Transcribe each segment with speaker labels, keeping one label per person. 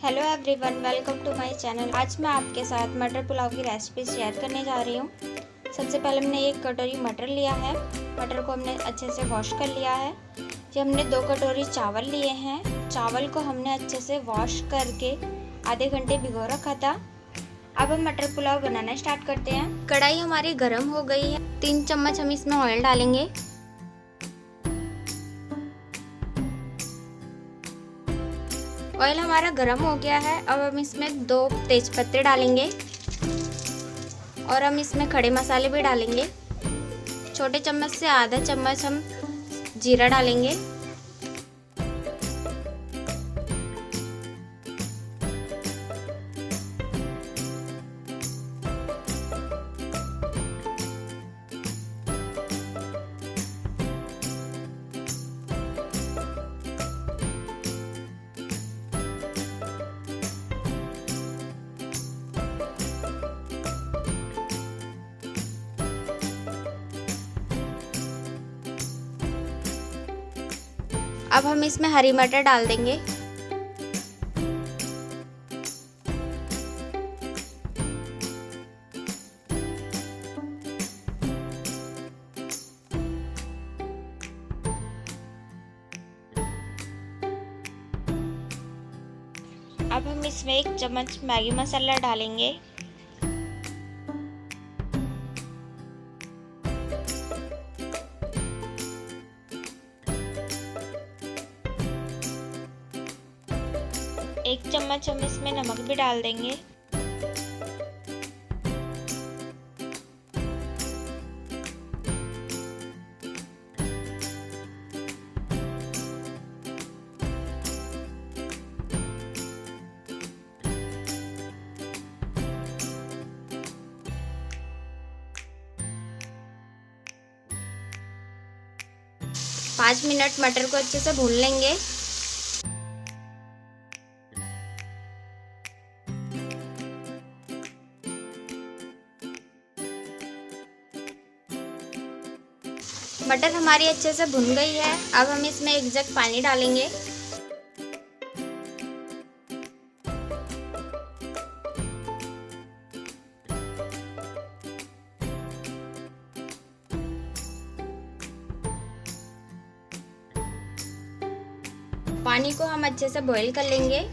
Speaker 1: Hello everyone, welcome to my channel. आज मैं आपके साथ मटर पुलाव की रेसिपी शेयर करने जा रही हूँ। सबसे पहले हमने एक कटोरी मटर लिया है। मटर को हमने अच्छे से वॉश कर लिया है। ये हमने 2 कटोरी चावल लिए हैं। चावल को हमने अच्छे से वॉश करके आधे घंटे भिगो रखा था। अब हम मटर पुलाव बनाना स्टार्ट करते हैं। कढ़ाई हमारी गर्म हो गई है। 3 चम्मच हम इसमें ऑयल डालेंगे। ऑयल हमारा गर्म हो गया है। अब हम इसमें 2 तेजपत्ते डालेंगे और हम इसमें खड़े मसाले भी डालेंगे। छोटे चम्मच से आधा चम्मच हम जीरा डालेंगे। अब हम इसमें हरी मटर डाल देंगे। अब हम इसमें 1 चम्मच मैगी मसाला डालेंगे। एक चम्मच हम इसमें नमक भी डाल देंगे। पाँच मिनट मटर को अच्छे से भून लेंगे। मटर हमारी अच्छे से भुन गई है। अब हम इसमें 1 जग पानी डालेंगे। पानी को हम अच्छे से बॉईल कर लेंगे।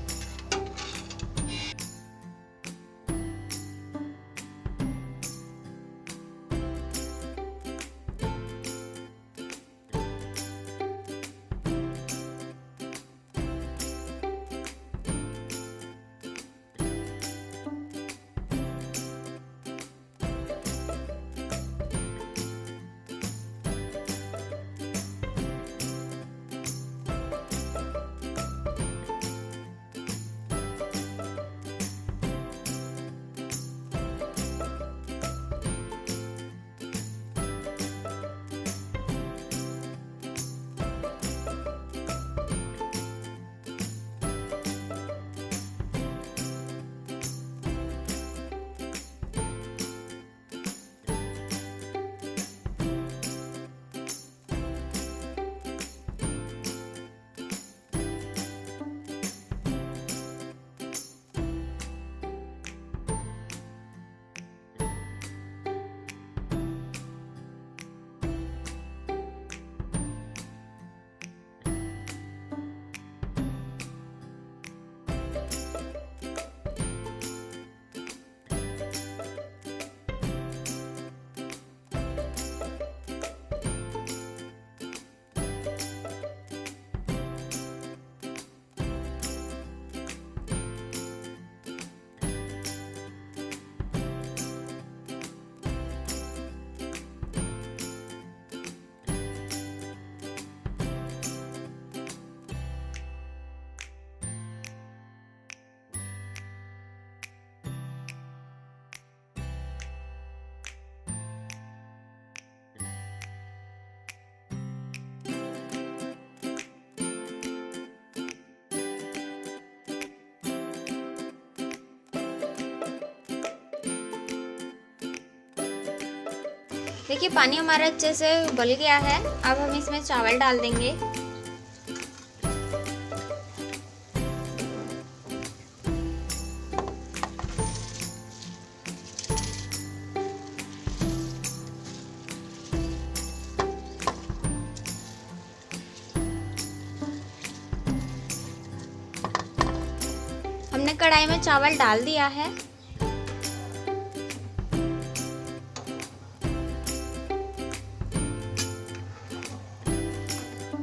Speaker 1: देखिए पानी हमारा अच्छे से उबल गया है। अब हम इसमें चावल डाल देंगे। मैंने कढ़ाई में चावल डाल दिया है।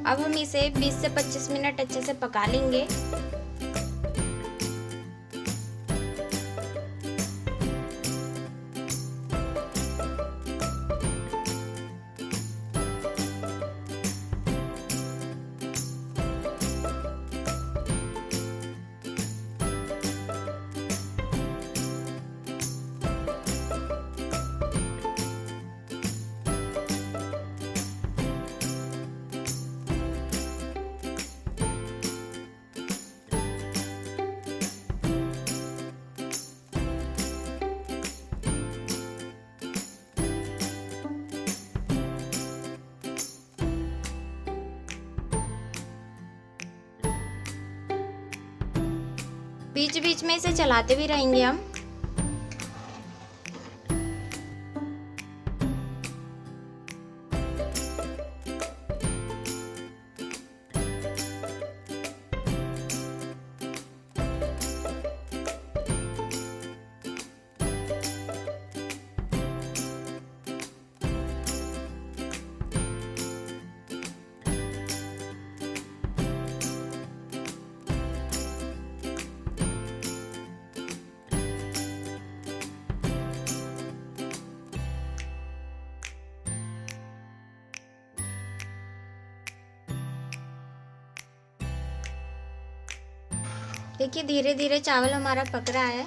Speaker 1: अब हम इसे 20 से 25 मिनट अच्छे से पका लेंगे। बीच बीच में इसे चलाते भी रहेंगे हम। देखिए धीरे धीरे चावल हमारा पक रहा है।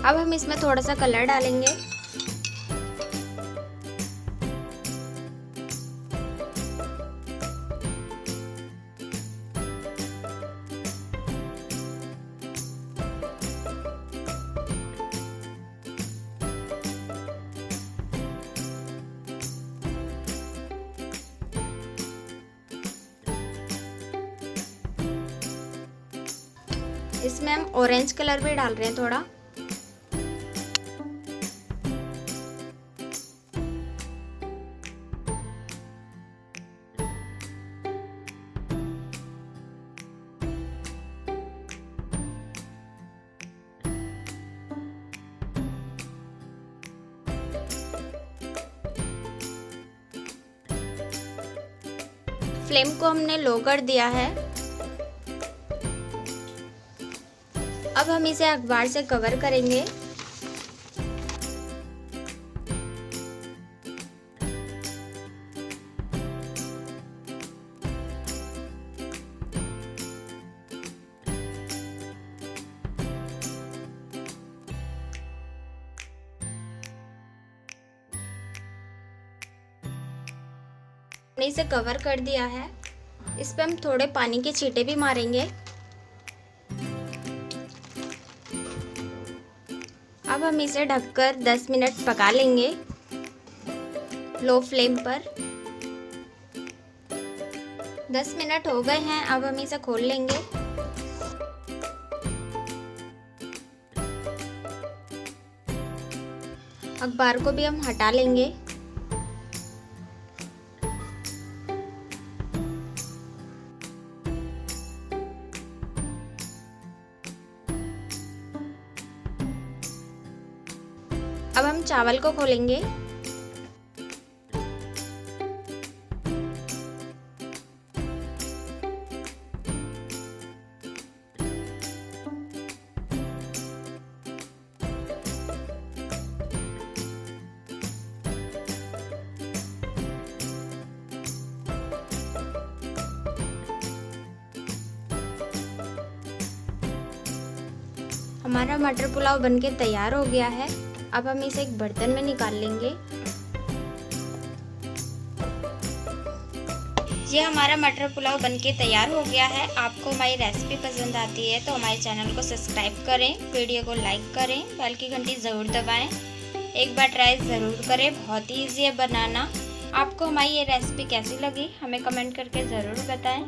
Speaker 1: अब हम इसमें थोड़ा सा कलर डालेंगे। इसमें हम ऑरेंज कलर भी डाल रहे हैं थोड़ा। फ्लेम को हमने लो कर दिया है। अब हम इसे अखबार से कवर करेंगे। हमने इसे कवर कर दिया है। इस पे हम थोड़े पानी के छींटे भी मारेंगे। अब हम इसे ढककर 10 मिनट पका लेंगे लो फ्लेम पर। 10 मिनट हो गए हैं। अब हम इसे खोल लेंगे। अखबार को भी हम हटा लेंगे। अब हम चावल को खोलेंगे। हमारा मटर पुलाव बनके तैयार हो गया है। अब हम इसे एक बर्तन में निकाल लेंगे। ये हमारा मटर पुलाव बनके तैयार हो गया है। आपको हमारी रेसिपी पसंद आती है तो हमारे चैनल को सब्सक्राइब करें, वीडियो को लाइक करें, बेल की घंटी ज़रूर दबाएं। एक बार ट्राई ज़रूर करें, बहुत ही ईजी है बनाना। आपको हमारी ये रेसिपी कैसी लगी हमें कमेंट करके ज़रूर बताएं।